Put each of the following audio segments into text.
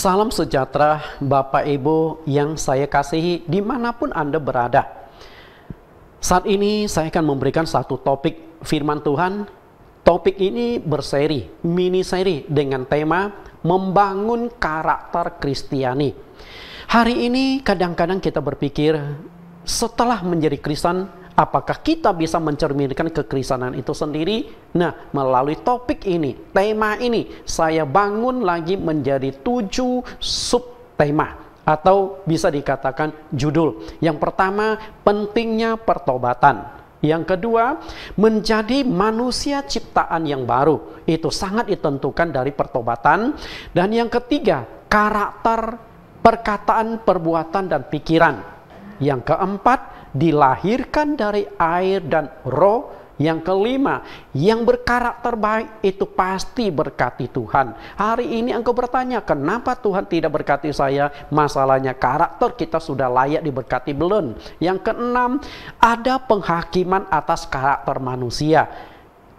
Salam sejahtera Bapak Ibu yang saya kasihi dimanapun Anda berada. Saat ini saya akan memberikan satu topik firman Tuhan. Topik ini berseri, mini seri dengan tema membangun karakter Kristiani. Hari ini kadang-kadang kita berpikir setelah menjadi Kristen, apakah kita bisa mencerminkan kekristenan itu sendiri? Nah, melalui topik ini, tema ini, saya bangun lagi menjadi 7 subtema atau bisa dikatakan judul. Yang pertama, pentingnya pertobatan. Yang kedua, menjadi manusia ciptaan yang baru. Itu sangat ditentukan dari pertobatan. Dan yang ketiga, karakter, perkataan, perbuatan, dan pikiran. Yang keempat, dilahirkan dari air dan roh. Yang kelima, yang berkarakter baik itu pasti berkati Tuhan. Hari ini engkau bertanya, kenapa Tuhan tidak berkati saya? Masalahnya karakter kita sudah layak diberkati belum? Yang keenam, ada penghakiman atas karakter manusia.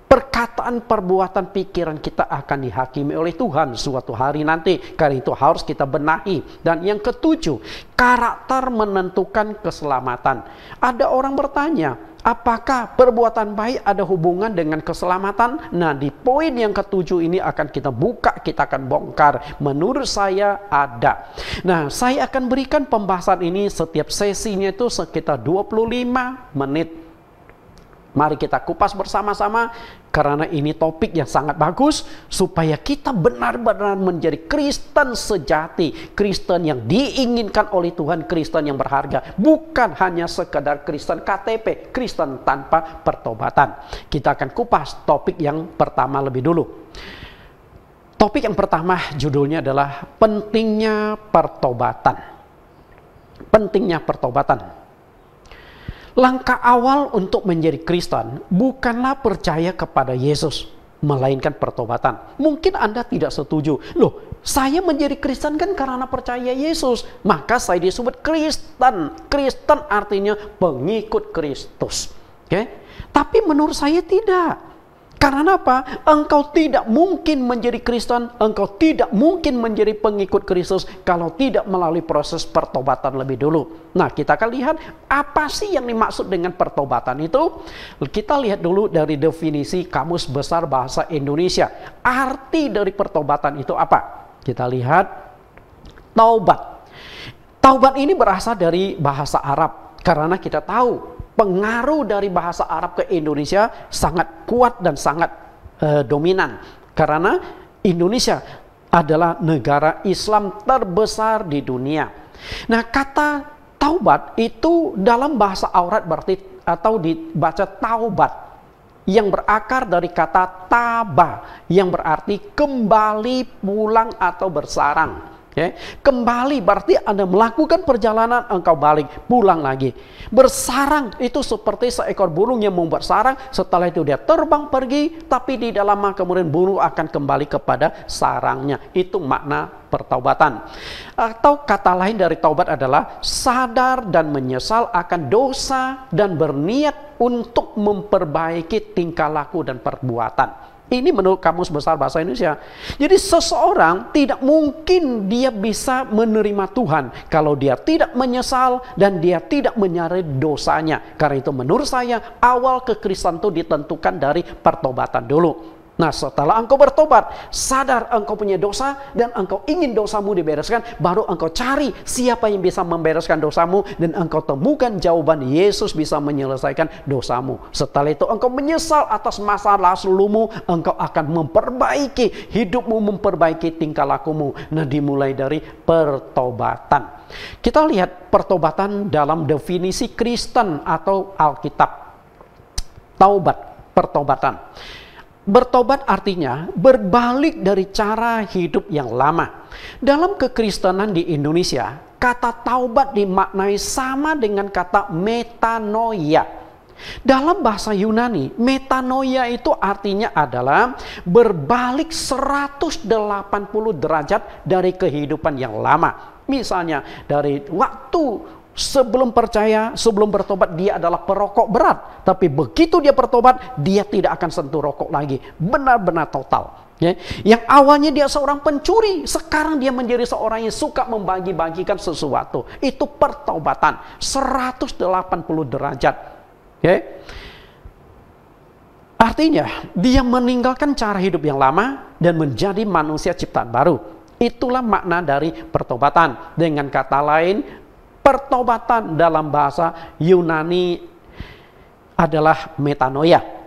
Perkataan, perbuatan, pikiran kita akan dihakimi oleh Tuhan suatu hari nanti. Karena itu harus kita benahi. Dan yang ketujuh, karakter menentukan keselamatan. Ada orang bertanya, apakah perbuatan baik ada hubungan dengan keselamatan? Nah, di poin yang ketujuh ini akan kita buka, kita akan bongkar. Menurut saya ada. Nah, saya akan berikan pembahasan ini setiap sesinya itu sekitar 25 menit. Mari kita kupas bersama-sama karena ini topik yang sangat bagus supaya kita benar-benar menjadi Kristen sejati, Kristen yang diinginkan oleh Tuhan, Kristen yang berharga, bukan hanya sekedar Kristen KTP, Kristen tanpa pertobatan. Kita akan kupas topik yang pertama lebih dulu. Topik yang pertama judulnya adalah pentingnya pertobatan. Pentingnya pertobatan. Langkah awal untuk menjadi Kristen bukanlah percaya kepada Yesus, melainkan pertobatan. Mungkin Anda tidak setuju. Loh, saya menjadi Kristen kan karena percaya Yesus, maka saya disebut Kristen. Kristen artinya pengikut Kristus. Oke? Tapi menurut saya tidak. Karena apa? Engkau tidak mungkin menjadi Kristen, engkau tidak mungkin menjadi pengikut Kristus kalau tidak melalui proses pertobatan lebih dulu. Nah, kita akan lihat apa sih yang dimaksud dengan pertobatan itu. Kita lihat dulu dari definisi Kamus Besar Bahasa Indonesia. Arti dari pertobatan itu apa? Kita lihat taubat. Taubat ini berasal dari bahasa Arab. Karena kita tahu pengaruh dari bahasa Arab ke Indonesia sangat kuat dan sangat dominan. Karena Indonesia adalah negara Islam terbesar di dunia. Nah, kata taubat itu dalam bahasa Arab berarti atau dibaca taubat yang berakar dari kata taba yang berarti kembali, pulang atau bersarang. Okay. Kembali berarti Anda melakukan perjalanan, engkau balik, pulang lagi. Bersarang itu seperti seekor burung yang mau bersarang, setelah itu dia terbang pergi, tapi di dalamnya kemudian burung akan kembali kepada sarangnya. Itu makna pertaubatan. Atau kata lain dari taubat adalah sadar dan menyesal akan dosa dan berniat untuk memperbaiki tingkah laku dan perbuatan. Ini menurut Kamus Besar Bahasa Indonesia. Jadi seseorang tidak mungkin dia bisa menerima Tuhan kalau dia tidak menyesal dan dia tidak menyadari dosanya. Karena itu menurut saya awal kekristenan itu ditentukan dari pertobatan dulu. Nah, setelah engkau bertobat, sadar engkau punya dosa dan engkau ingin dosamu dibereskan, baru engkau cari siapa yang bisa membereskan dosamu dan engkau temukan jawaban Yesus bisa menyelesaikan dosamu. Setelah itu engkau menyesal atas masalah lalumu, engkau akan memperbaiki hidupmu, memperbaiki tingkah lakumu. Nah, dimulai dari pertobatan. Kita lihat pertobatan dalam definisi Kristen atau Alkitab. Taubat, pertobatan. Bertobat artinya berbalik dari cara hidup yang lama. Dalam kekristenan di Indonesia, kata taubat dimaknai sama dengan kata metanoia. Dalam bahasa Yunani, metanoia itu artinya adalah berbalik 180 derajat dari kehidupan yang lama. Misalnya dari waktu sebelum percaya, sebelum bertobat dia adalah perokok berat. Tapi begitu dia bertobat, dia tidak akan sentuh rokok lagi. Benar-benar total. Ya, yang awalnya dia seorang pencuri, sekarang dia menjadi seorang yang suka membagi-bagikan sesuatu. Itu pertobatan 180 derajat. Ya. Artinya, dia meninggalkan cara hidup yang lama dan menjadi manusia ciptaan baru. Itulah makna dari pertobatan. Dengan kata lain, pertobatan dalam bahasa Yunani adalah metanoia.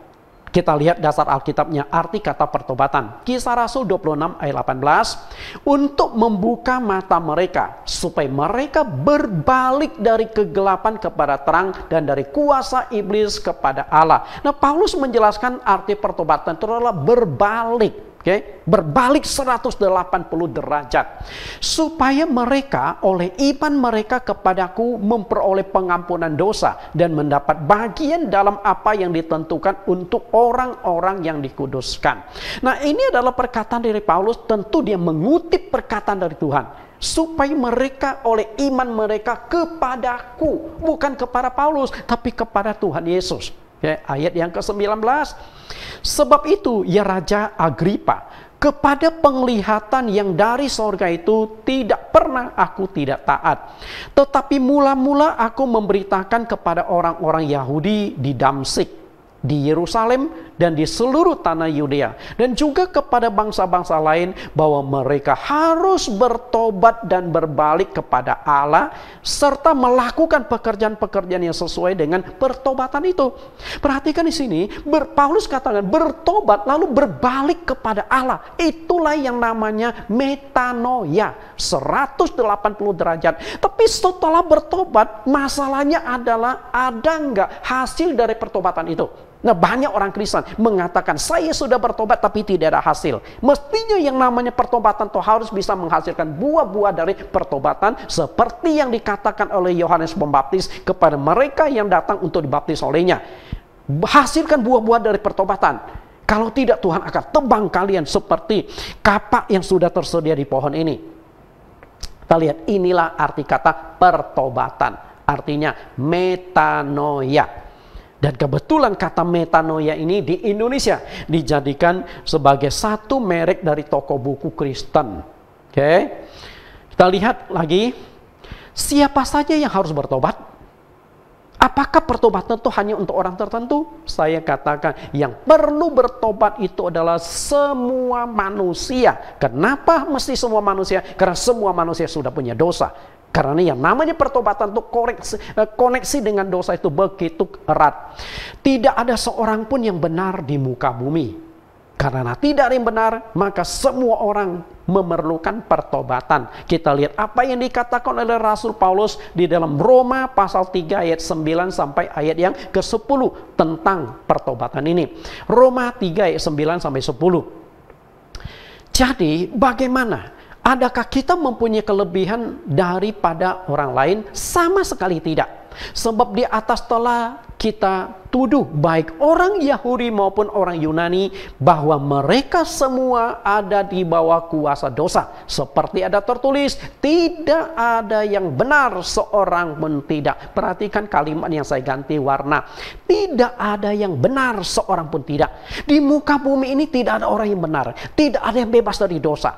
Kita lihat dasar Alkitabnya, arti kata pertobatan. Kisah Rasul 26 ayat 18. Untuk membuka mata mereka, supaya mereka berbalik dari kegelapan kepada terang, dan dari kuasa iblis kepada Allah. Nah, Paulus menjelaskan arti pertobatan itu adalah berbalik. Berbalik 180 derajat. Supaya mereka oleh iman mereka kepadaku memperoleh pengampunan dosa dan mendapat bagian dalam apa yang ditentukan untuk orang-orang yang dikuduskan. Nah, ini adalah perkataan dari Paulus. Tentu dia mengutip perkataan dari Tuhan. Supaya mereka oleh iman mereka kepadaku, bukan kepada Paulus, tapi kepada Tuhan Yesus. Ayat yang ke-19. Sebab itu, ya Raja Agripa, kepada penglihatan yang dari sorga itu tidak pernah aku tidak taat. Tetapi mula-mula aku memberitakan kepada orang-orang Yahudi di Damsyik, di Yerusalem, dan di seluruh tanah Yudea, dan juga kepada bangsa-bangsa lain, bahwa mereka harus bertobat dan berbalik kepada Allah, serta melakukan pekerjaan-pekerjaan yang sesuai dengan pertobatan itu. Perhatikan di sini, Paulus katakan bertobat lalu berbalik kepada Allah. Itulah yang namanya metanoia, 180 derajat. Tapi setelah bertobat, masalahnya adalah ada nggak hasil dari pertobatan itu? Nah, banyak orang Kristen mengatakan saya sudah bertobat tapi tidak ada hasil. Mestinya yang namanya pertobatan itu harus bisa menghasilkan buah-buah dari pertobatan, seperti yang dikatakan oleh Yohanes Pembaptis kepada mereka yang datang untuk dibaptis olehnya. Hasilkan buah-buah dari pertobatan. Kalau tidak, Tuhan akan tebang kalian seperti kapak yang sudah tersedia di pohon ini. Kita lihat, inilah arti kata pertobatan. Artinya metanoia. Dan kebetulan kata metanoia ini di Indonesia dijadikan sebagai satu merek dari toko buku Kristen. Oke. Kita lihat lagi, siapa saja yang harus bertobat? Apakah pertobatan itu hanya untuk orang tertentu? Saya katakan yang perlu bertobat itu adalah semua manusia. Kenapa mesti semua manusia? Karena semua manusia sudah punya dosa. Karena yang namanya pertobatan itu koneksi dengan dosa itu begitu erat. Tidak ada seorang pun yang benar di muka bumi. Karena tidak ada yang benar, maka semua orang memerlukan pertobatan. Kita lihat apa yang dikatakan oleh Rasul Paulus di dalam Roma pasal 3 ayat 9 sampai ayat yang ke-10 tentang pertobatan ini. Roma 3 ayat 9 sampai 10. Jadi bagaimana? Adakah kita mempunyai kelebihan daripada orang lain? Sama sekali tidak. Sebab di atas telah kita tuduh baik orang Yahudi maupun orang Yunani bahwa mereka semua ada di bawah kuasa dosa. Seperti ada tertulis, tidak ada yang benar seorang pun tidak. Perhatikan kalimat yang saya ganti warna. Tidak ada yang benar seorang pun tidak. Di muka bumi ini tidak ada orang yang benar. Tidak ada yang bebas dari dosa.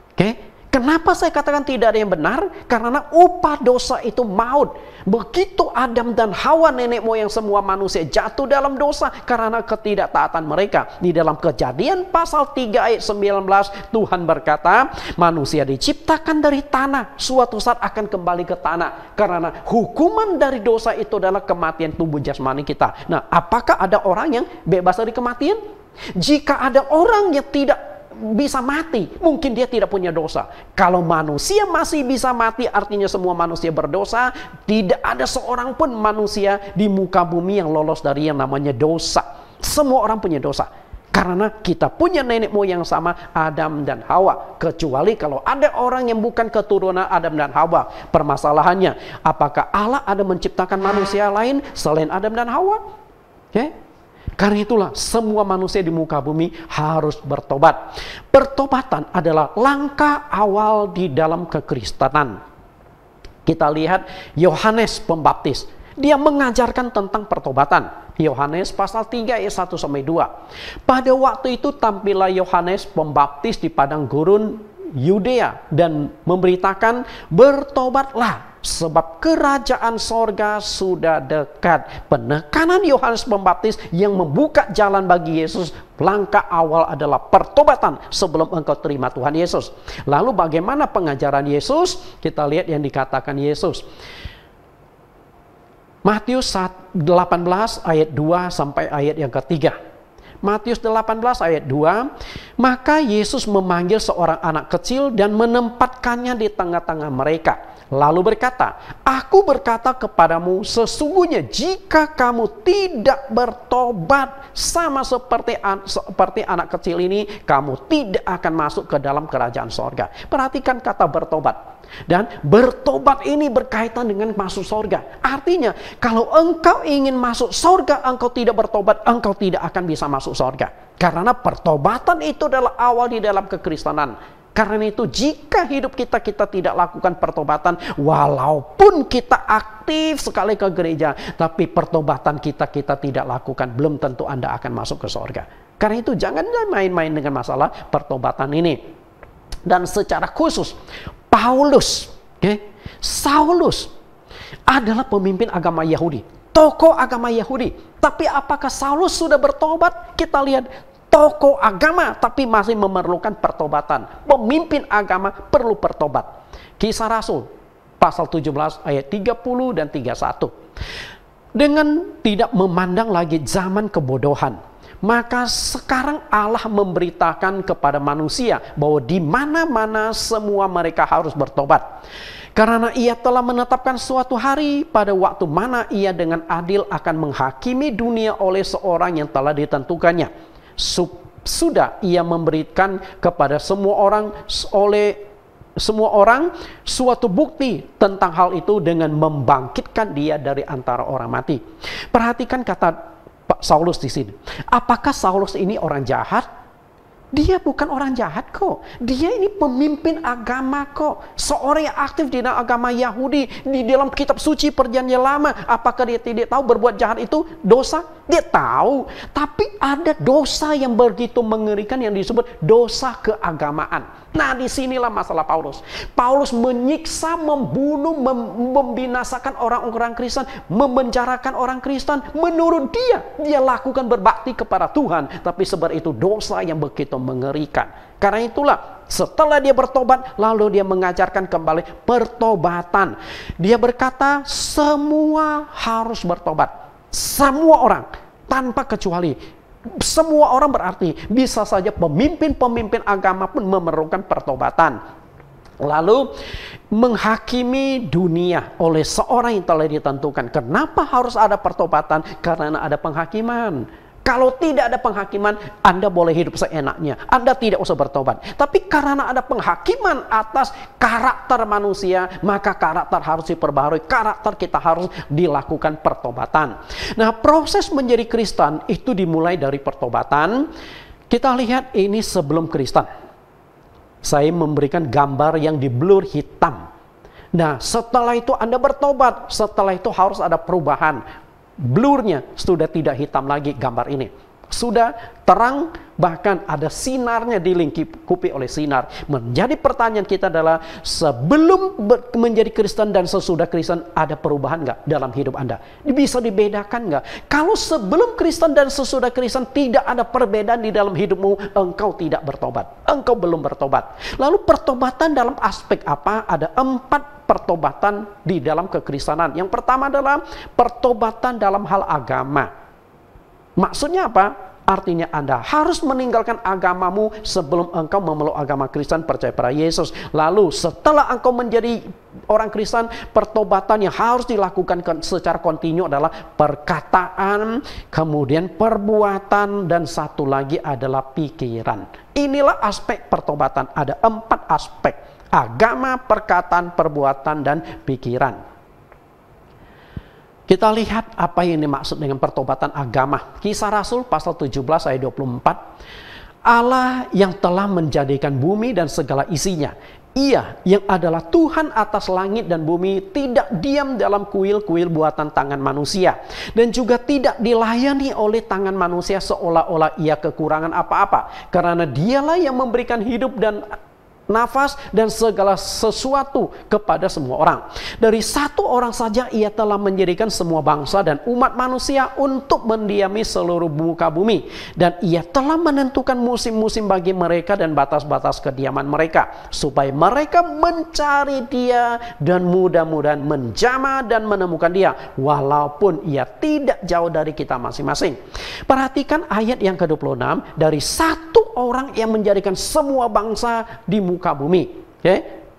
Oke? Kenapa saya katakan tidak ada yang benar? Karena upah dosa itu maut. Begitu Adam dan Hawa nenek moyang semua manusia jatuh dalam dosa karena ketidaktaatan mereka. Di dalam Kejadian pasal 3 ayat 19 Tuhan berkata, manusia diciptakan dari tanah, suatu saat akan kembali ke tanah. Karena hukuman dari dosa itu adalah kematian tubuh jasmani kita. Nah, apakah ada orang yang bebas dari kematian? Jika ada orang yang tidak bisa mati, mungkin dia tidak punya dosa. Kalau manusia masih bisa mati, artinya semua manusia berdosa. Tidak ada seorang pun manusia di muka bumi yang lolos dari yang namanya dosa. Semua orang punya dosa. Karena kita punya nenek moyang sama, Adam dan Hawa. Kecuali kalau ada orang yang bukan keturunan Adam dan Hawa. Permasalahannya, apakah Allah ada menciptakan manusia lain selain Adam dan Hawa? Oke? Karena itulah semua manusia di muka bumi harus bertobat. Pertobatan adalah langkah awal di dalam kekristenan. Kita lihat Yohanes Pembaptis. Dia mengajarkan tentang pertobatan. Yohanes pasal 3 ayat 1 sampai 2. Pada waktu itu tampillah Yohanes Pembaptis di padang gurun Yudea dan memberitakan, bertobatlah sebab kerajaan sorga sudah dekat. Penekanan Yohanes Pembaptis yang membuka jalan bagi Yesus. Langkah awal adalah pertobatan sebelum engkau terima Tuhan Yesus. Lalu bagaimana pengajaran Yesus? Kita lihat yang dikatakan Yesus. Matius 18 ayat 2 sampai ayat yang ketiga. Matius 18 ayat 2, maka Yesus memanggil seorang anak kecil dan menempatkannya di tengah-tengah mereka. Lalu berkata, aku berkata kepadamu, sesungguhnya jika kamu tidak bertobat sama seperti anak kecil ini, kamu tidak akan masuk ke dalam kerajaan sorga. Perhatikan kata bertobat. Dan bertobat ini berkaitan dengan masuk sorga. Artinya, kalau engkau ingin masuk sorga, engkau tidak bertobat, engkau tidak akan bisa masuk sorga. Karena pertobatan itu adalah awal di dalam kekristenan. Karena itu jika hidup kita tidak lakukan pertobatan, walaupun kita aktif sekali ke gereja, tapi pertobatan kita tidak lakukan, belum tentu Anda akan masuk ke sorga. Karena itu jangan main-main dengan masalah pertobatan ini. Dan secara khusus, Saulus adalah pemimpin agama Yahudi, tokoh agama Yahudi. Tapi apakah Saulus sudah bertobat? Kita lihat. Tokoh agama tapi masih memerlukan pertobatan. Pemimpin agama perlu bertobat. Kisah Rasul pasal 17 ayat 30 dan 31. Dengan tidak memandang lagi zaman kebodohan, maka sekarang Allah memberitakan kepada manusia bahwa di mana-mana semua mereka harus bertobat. Karena ia telah menetapkan suatu hari pada waktu mana ia dengan adil akan menghakimi dunia oleh seorang yang telah ditentukannya. Sudah ia memberikan kepada semua orang suatu bukti tentang hal itu dengan membangkitkan dia dari antara orang mati. Perhatikan kata Pak Saulus di sini. Apakah Saulus ini orang jahat? Dia bukan orang jahat kok. Dia ini pemimpin agama kok. Seorang yang aktif di dalam agama Yahudi. Di dalam kitab suci perjanjian lama. Apakah dia tidak tahu berbuat jahat itu dosa? Dia tahu. Tapi ada dosa yang begitu mengerikan yang disebut dosa keagamaan. Nah, disinilah masalah Paulus. Paulus menyiksa, membunuh, membinasakan orang-orang Kristen, memenjarakan orang Kristen. Menurut dia lakukan berbakti kepada Tuhan. Tapi sebab itu dosa yang begitu mengerikan. Karena itulah setelah dia bertobat, lalu dia mengajarkan kembali pertobatan. Dia berkata semua harus bertobat. Semua orang tanpa kecuali. Semua orang berarti bisa saja pemimpin-pemimpin agama pun memerlukan pertobatan. Lalu menghakimi dunia oleh seorang yang telah ditentukan. Kenapa harus ada pertobatan? Karena ada penghakiman. Kalau tidak ada penghakiman, Anda boleh hidup seenaknya. Anda tidak usah bertobat. Tapi karena ada penghakiman atas karakter manusia, maka karakter harus diperbaharui. Karakter kita harus dilakukan pertobatan. Nah, proses menjadi Kristen itu dimulai dari pertobatan. Kita lihat ini sebelum Kristen. Saya memberikan gambar yang di blur hitam. Nah, setelah itu Anda bertobat. Setelah itu harus ada perubahan. Blurnya sudah tidak hitam lagi gambar ini. Sudah terang, bahkan ada sinarnya dilingkupi oleh sinar. Menjadi pertanyaan kita adalah, sebelum menjadi Kristen dan sesudah Kristen ada perubahan nggak dalam hidup Anda? Bisa dibedakan nggak? Kalau sebelum Kristen dan sesudah Kristen tidak ada perbedaan di dalam hidupmu, engkau tidak bertobat. Engkau belum bertobat. Lalu pertobatan dalam aspek apa? Ada 4 pertobatan di dalam kekristenan. Yang pertama adalah pertobatan dalam hal agama. Maksudnya apa? Artinya Anda harus meninggalkan agamamu sebelum engkau memeluk agama Kristen, percaya pada Yesus. Lalu setelah engkau menjadi orang Kristen, pertobatan yang harus dilakukan secara kontinu adalah perkataan, kemudian perbuatan, dan satu lagi adalah pikiran. Inilah aspek pertobatan. Ada 4 aspek. Agama, perkataan, perbuatan, dan pikiran. Kita lihat apa yang dimaksud dengan pertobatan agama. Kisah Rasul pasal 17 ayat 24. Allah yang telah menjadikan bumi dan segala isinya. Ia yang adalah Tuhan atas langit dan bumi tidak diam dalam kuil-kuil buatan tangan manusia. Dan juga tidak dilayani oleh tangan manusia seolah-olah ia kekurangan apa-apa. Karena dialah yang memberikan hidup dan nafas dan segala sesuatu kepada semua orang. Dari satu orang saja ia telah menjadikan semua bangsa dan umat manusia untuk mendiami seluruh muka bumi. Dan ia telah menentukan musim-musim bagi mereka dan batas-batas kediaman mereka, supaya mereka mencari Dia dan mudah-mudahan menjamah dan menemukan Dia, walaupun ia tidak jauh dari kita masing-masing. Perhatikan ayat yang ke-26, dari satu orang yang menjadikan semua bangsa di muka bumi,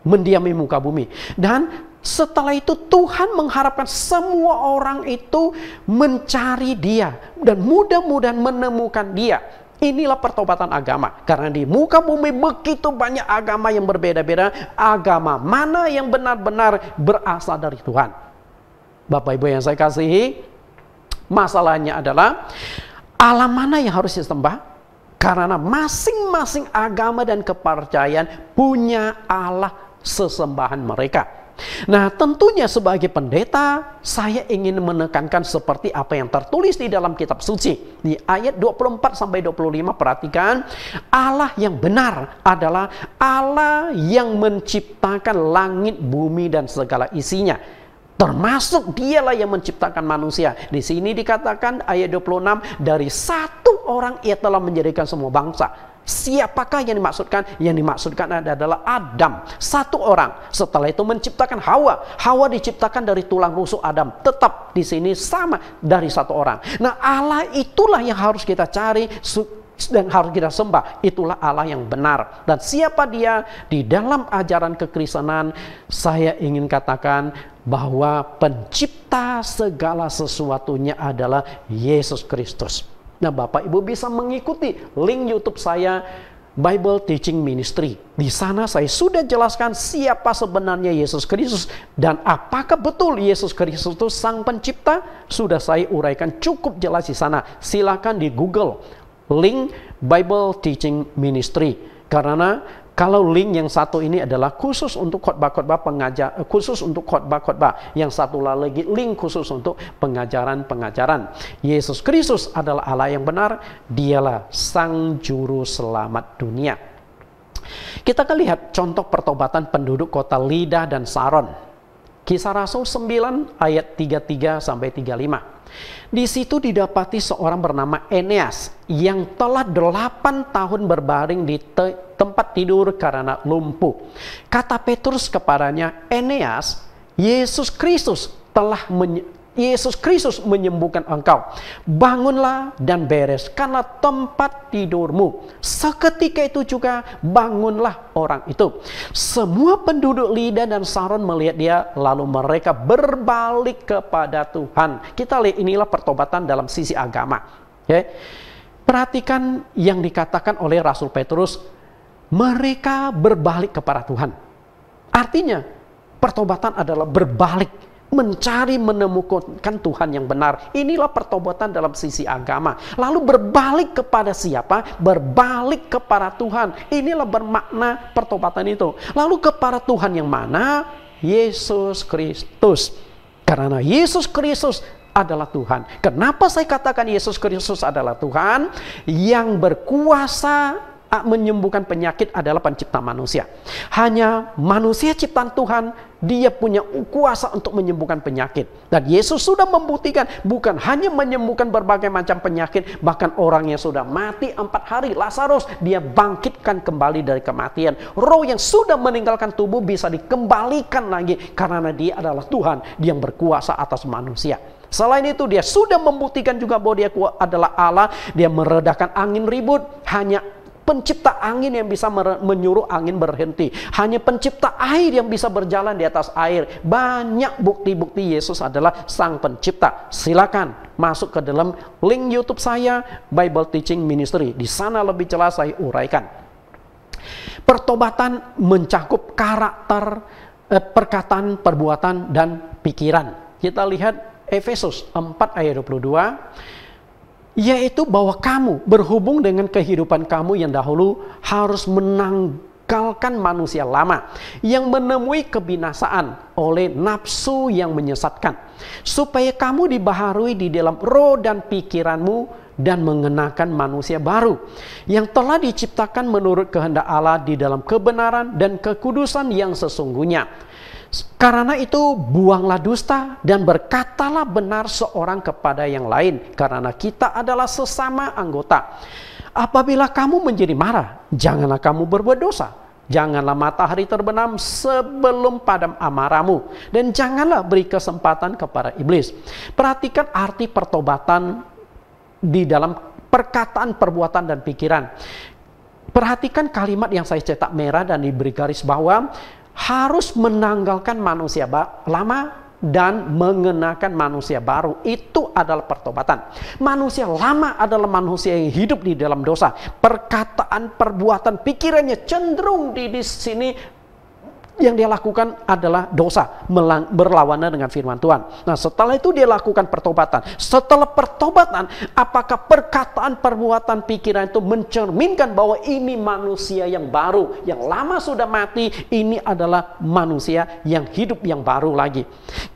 mendiami muka bumi. Dan setelah itu Tuhan mengharapkan semua orang itu mencari Dia dan mudah-mudahan menemukan Dia. Inilah pertobatan agama. Karena di muka bumi begitu banyak agama yang berbeda-beda. Agama mana yang benar-benar berasal dari Tuhan? Bapak Ibu yang saya kasihi, masalahnya adalah Allah mana yang harus disembah? Karena masing-masing agama dan kepercayaan punya Allah sesembahan mereka. Nah, tentunya sebagai pendeta, saya ingin menekankan seperti apa yang tertulis di dalam kitab suci. Di ayat 24-25 perhatikan, Allah yang benar adalah Allah yang menciptakan langit, bumi, dan segala isinya. Termasuk Dialah yang menciptakan manusia. Di sini dikatakan ayat 26, dari satu orang ia telah menjadikan semua bangsa. Siapakah yang dimaksudkan? Yang dimaksudkan adalah Adam, satu orang. Setelah itu menciptakan Hawa. Hawa diciptakan dari tulang rusuk Adam. Tetap di sini sama dari satu orang. Nah, Allah itulah yang harus kita cari dan harus kita sembah. Itulah Allah yang benar. Dan siapa Dia? Di dalam ajaran kekristenan, saya ingin katakan bahwa pencipta segala sesuatunya adalah Yesus Kristus. Nah, Bapak Ibu bisa mengikuti link YouTube saya, Bible Teaching Ministry. Di sana saya sudah jelaskan siapa sebenarnya Yesus Kristus dan apakah betul Yesus Kristus itu Sang Pencipta. Sudah saya uraikan cukup jelas di sana. Silakan di Google link Bible Teaching Ministry. Karena kalau link yang satu ini adalah khusus untuk khotbah-khotbah pengajar, khusus untuk khotbah-khotbah. Yang satu lagi link khusus untuk pengajaran-pengajaran. Yesus Kristus adalah Allah yang benar. Dialah Sang Juru Selamat dunia. Kita akan lihat contoh pertobatan penduduk kota Lida dan Saron. Kisah Rasul 9 ayat 33-35. Di situ didapati seorang bernama Eneas yang telah 8 tahun berbaring di tempat tidur karena lumpuh. Kata Petrus kepadanya, Eneas, Yesus Kristus menyembuhkan engkau. Bangunlah dan bereskanlah tempat tidurmu. Seketika itu juga bangunlah orang itu. Semua penduduk Lida dan Saron melihat dia, lalu mereka berbalik kepada Tuhan. Kita lihat inilah pertobatan dalam sisi agama. Perhatikan yang dikatakan oleh Rasul Petrus, mereka berbalik kepada Tuhan. Artinya pertobatan adalah berbalik, mencari menemukan Tuhan yang benar. Inilah pertobatan dalam sisi agama. Lalu berbalik kepada siapa? Berbalik kepada Tuhan. Inilah bermakna pertobatan itu. Lalu kepada Tuhan yang mana? Yesus Kristus. Karena Yesus Kristus adalah Tuhan. Kenapa saya katakan Yesus Kristus adalah Tuhan? Yang berkuasa menyembuhkan penyakit adalah pencipta manusia. Hanya manusia ciptaan Tuhan, dia punya kuasa untuk menyembuhkan penyakit. Dan Yesus sudah membuktikan bukan hanya menyembuhkan berbagai macam penyakit, bahkan orang yang sudah mati 4 hari, Lazarus, dia bangkitkan kembali dari kematian. Roh yang sudah meninggalkan tubuh bisa dikembalikan lagi karena dia adalah Tuhan yang berkuasa atas manusia. Selain itu dia sudah membuktikan juga bahwa dia adalah Allah. Dia meredakan angin ribut. Hanya pencipta angin yang bisa menyuruh angin berhenti. Hanya pencipta air yang bisa berjalan di atas air. Banyak bukti-bukti Yesus adalah Sang Pencipta. Silakan masuk ke dalam link YouTube saya, Bible Teaching Ministry. Di sana lebih jelas saya uraikan. Pertobatan mencakup karakter, perkataan, perbuatan, dan pikiran. Kita lihat Efesus 4 ayat 22. yaitu bahwa kamu berhubung dengan kehidupan kamu yang dahulu harus menanggalkan manusia lama yang menemui kebinasaan oleh nafsu yang menyesatkan, supaya kamu dibaharui di dalam roh dan pikiranmu dan mengenakan manusia baru yang telah diciptakan menurut kehendak Allah di dalam kebenaran dan kekudusan yang sesungguhnya. Karena itu buanglah dusta dan berkatalah benar seorang kepada yang lain, karena kita adalah sesama anggota. Apabila kamu menjadi marah, janganlah kamu berbuat dosa. Janganlah matahari terbenam sebelum padam amarahmu, dan janganlah beri kesempatan kepada iblis. Perhatikan arti pertobatan di dalam perkataan, perbuatan, dan pikiran. Perhatikan kalimat yang saya cetak merah dan diberi garis bawah. Harus menanggalkan manusia lama dan mengenakan manusia baru. Itu adalah pertobatan. Manusia lama adalah manusia yang hidup di dalam dosa. Perkataan, perbuatan, pikirannya cenderung di sini yang dia lakukan adalah dosa, berlawanan dengan firman Tuhan. Nah, setelah itu dia lakukan pertobatan. Setelah pertobatan, apakah perkataan, perbuatan, pikiran itu mencerminkan bahwa ini manusia yang baru, yang lama sudah mati, ini adalah manusia yang hidup yang baru lagi.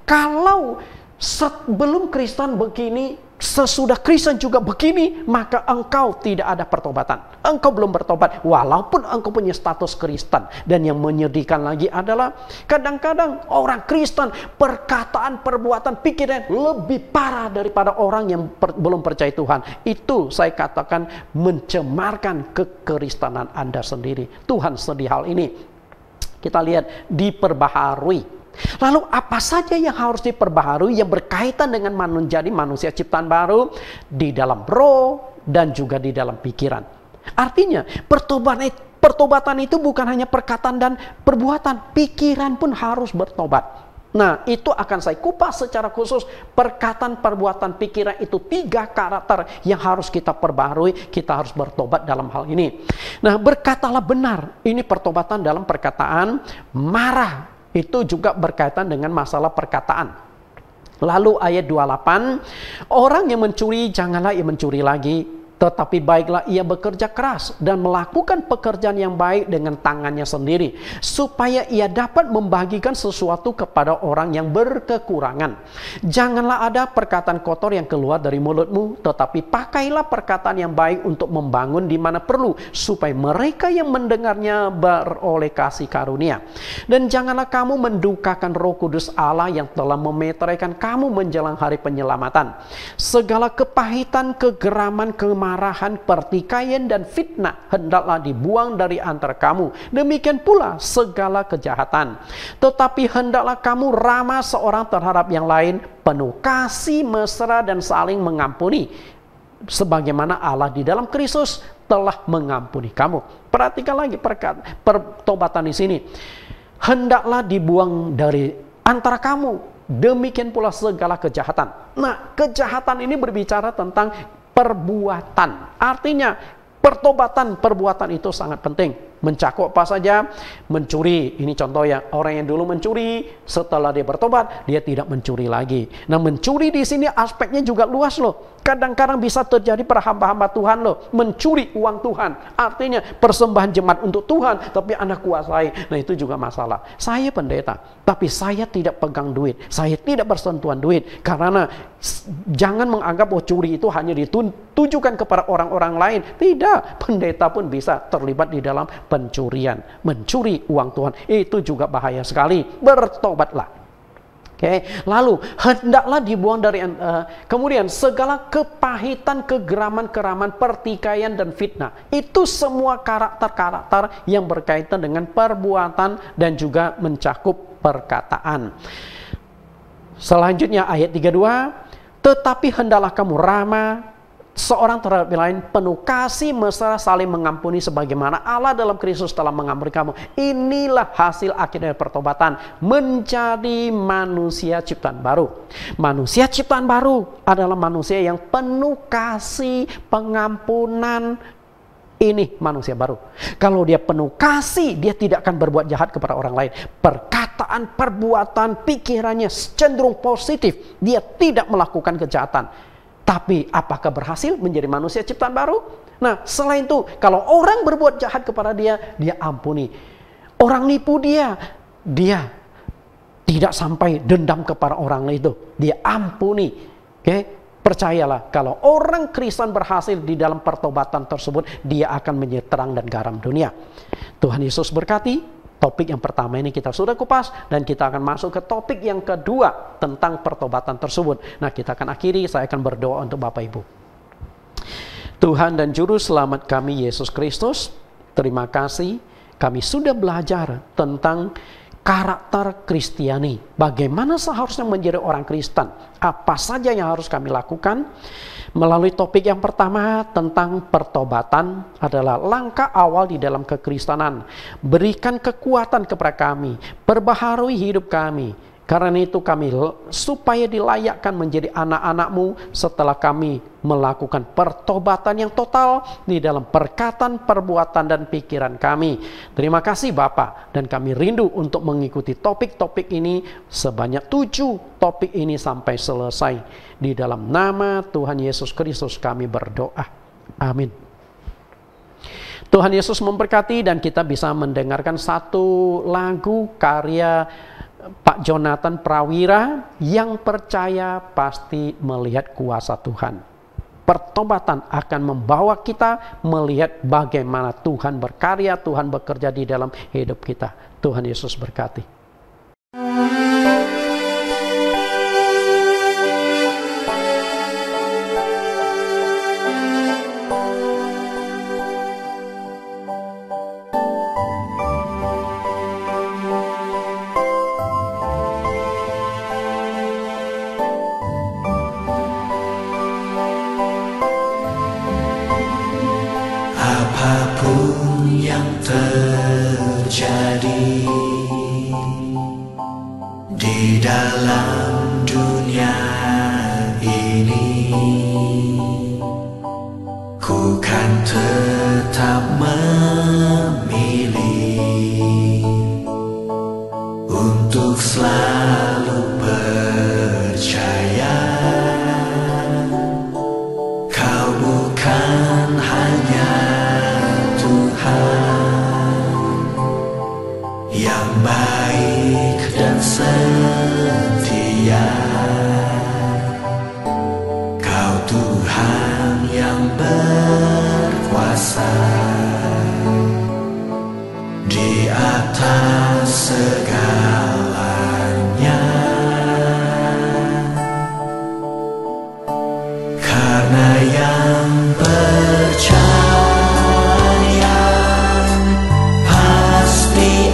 Kalau sebelum Kristen begini, sesudah Kristen juga begini, maka engkau tidak ada pertobatan. Engkau belum bertobat, walaupun engkau punya status Kristen. Dan yang menyedihkan lagi adalah kadang-kadang orang Kristen, perkataan, perbuatan, pikiran lebih parah daripada orang yang belum percaya Tuhan. Itu saya katakan mencemarkan kekristenan Anda sendiri. Tuhan sedih hal ini. Kita lihat, diperbaharui. Lalu apa saja yang harus diperbaharui yang berkaitan dengan menjadi manusia ciptaan baru di dalam roh dan juga di dalam pikiran? Artinya pertobatan itu bukan hanya perkataan dan perbuatan, pikiran pun harus bertobat. Nah, itu akan saya kupas secara khusus. Perkataan, perbuatan, pikiran itu 3 karakter yang harus kita perbaharui. Kita harus bertobat dalam hal ini. Nah, berkatalah benar. Ini pertobatan dalam perkataan. Marah itu juga berkaitan dengan masalah perkataan. Lalu ayat 28, orang yang mencuri janganlah ia mencuri lagi, tetapi baiklah ia bekerja keras dan melakukan pekerjaan yang baik dengan tangannya sendiri, supaya ia dapat membagikan sesuatu kepada orang yang berkekurangan. Janganlah ada perkataan kotor yang keluar dari mulutmu, tetapi pakailah perkataan yang baik untuk membangun di mana perlu, supaya mereka yang mendengarnya beroleh kasih karunia. Dan janganlah kamu mendukakan Roh Kudus Allah yang telah memeteraikan kamu menjelang hari penyelamatan. Segala kepahitan, kegeraman, kemarahan, pertikaian, dan fitnah hendaklah dibuang dari antara kamu. Demikian pula segala kejahatan. Tetapi hendaklah kamu ramah seorang terhadap yang lain, penuh kasih, mesra, dan saling mengampuni, sebagaimana Allah di dalam Kristus telah mengampuni kamu. Perhatikan lagi pertobatan di sini. Hendaklah dibuang dari antara kamu. Demikian pula segala kejahatan. Nah, kejahatan ini berbicara tentang perbuatan. Artinya pertobatan, perbuatan itu sangat penting. Mencakup apa saja? Mencuri, ini contoh ya. Orang yang dulu mencuri, setelah dia bertobat, dia tidak mencuri lagi. Nah, mencuri di sini aspeknya juga luas loh. Kadang-kadang bisa terjadi pada hamba-hamba Tuhan loh, mencuri uang Tuhan. Artinya persembahan jemaat untuk Tuhan, tapi Anda kuasai. Nah, itu juga masalah. Saya pendeta, tapi saya tidak pegang duit. Saya tidak bersentuhan duit. Karena jangan menganggap bahwa curi itu hanya ditujukan kepada orang-orang lain. Tidak, pendeta pun bisa terlibat di dalam pencurian. Mencuri uang Tuhan, itu juga bahaya sekali. Bertobatlah. Oke, lalu hendaklah dibuang dari kemudian segala kepahitan, kegeraman, keraman, pertikaian, dan fitnah. Itu semua karakter-karakter yang berkaitan dengan perbuatan dan juga mencakup perkataan. Selanjutnya ayat 32, tetapi hendaklah kamu ramah seorang terhadap yang lain, penuh kasih, mesra, saling mengampuni sebagaimana Allah dalam Kristus telah mengampuni kamu. Inilah hasil akhir dari pertobatan, menjadi manusia ciptaan baru. Manusia ciptaan baru adalah manusia yang penuh kasih, pengampunan. Ini manusia baru. Kalau dia penuh kasih, dia tidak akan berbuat jahat kepada orang lain. Perkataan, perbuatan, pikirannya cenderung positif. Dia tidak melakukan kejahatan. Tapi apakah berhasil menjadi manusia ciptaan baru? Nah, selain itu, kalau orang berbuat jahat kepada dia, dia ampuni. Orang nipu dia tidak sampai dendam kepada orang itu. Dia ampuni. Oke? Percayalah, kalau orang Kristen berhasil di dalam pertobatan tersebut, dia akan menjadi terang dan garam dunia. Tuhan Yesus berkati. Topik yang pertama ini kita sudah kupas, dan kita akan masuk ke topik yang kedua tentang pertobatan tersebut. Nah, kita akan akhiri, saya akan berdoa untuk Bapak Ibu. Tuhan dan Juru Selamat kami Yesus Kristus, terima kasih kami sudah belajar tentang karakter Kristiani. Bagaimana seharusnya menjadi orang Kristen? Apa saja yang harus kami lakukan? Melalui topik yang pertama tentang pertobatan adalah langkah awal di dalam kekristenan. Berikan kekuatan kepada kami, perbaharui hidup kami. Karena itu kami supaya dilayakkan menjadi anak-anak-Mu setelah kami melakukan pertobatan yang total di dalam perkataan, perbuatan, dan pikiran kami. Terima kasih Bapa, dan kami rindu untuk mengikuti topik-topik ini sebanyak 7 topik ini sampai selesai. Di dalam nama Tuhan Yesus Kristus kami berdoa. Amin. Tuhan Yesus memberkati, dan kita bisa mendengarkan satu lagu karya Pak Jonathan Prawira, Yang Percaya Pasti Melihat Kuasa Tuhan. Pertobatan akan membawa kita melihat bagaimana Tuhan berkarya, Tuhan bekerja di dalam hidup kita. Tuhan Yesus berkati. Apapun yang terjadi di dalam dunia ini, ku kan tetap memilih untuk selalu percaya Kau bukan hanya yang baik dan setia. Kau Tuhan yang berkuasa di atas segalanya. Karena yang percaya pasti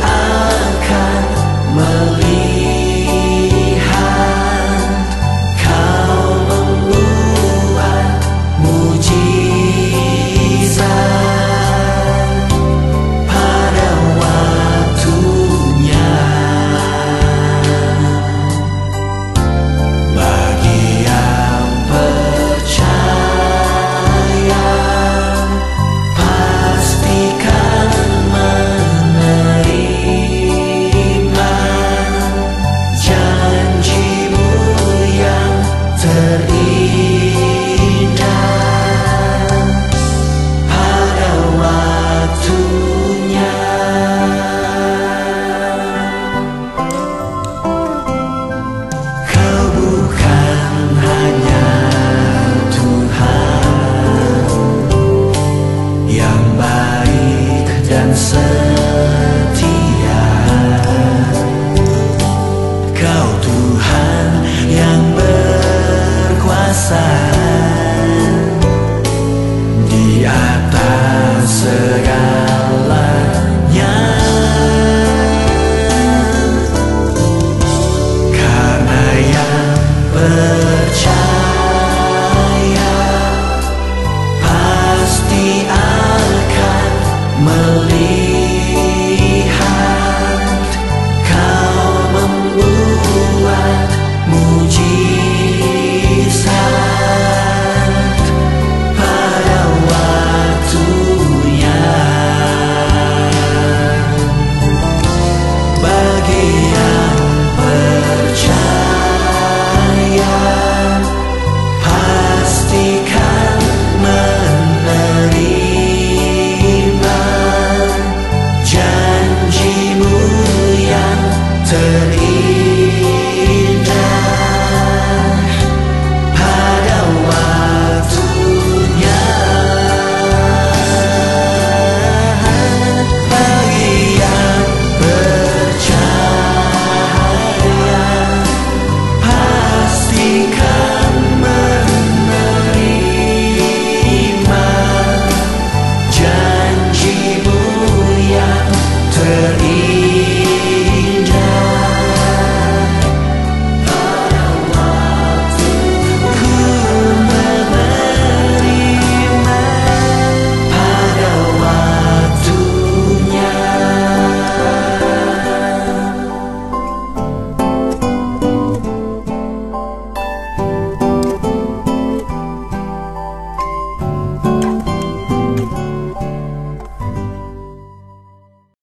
telinga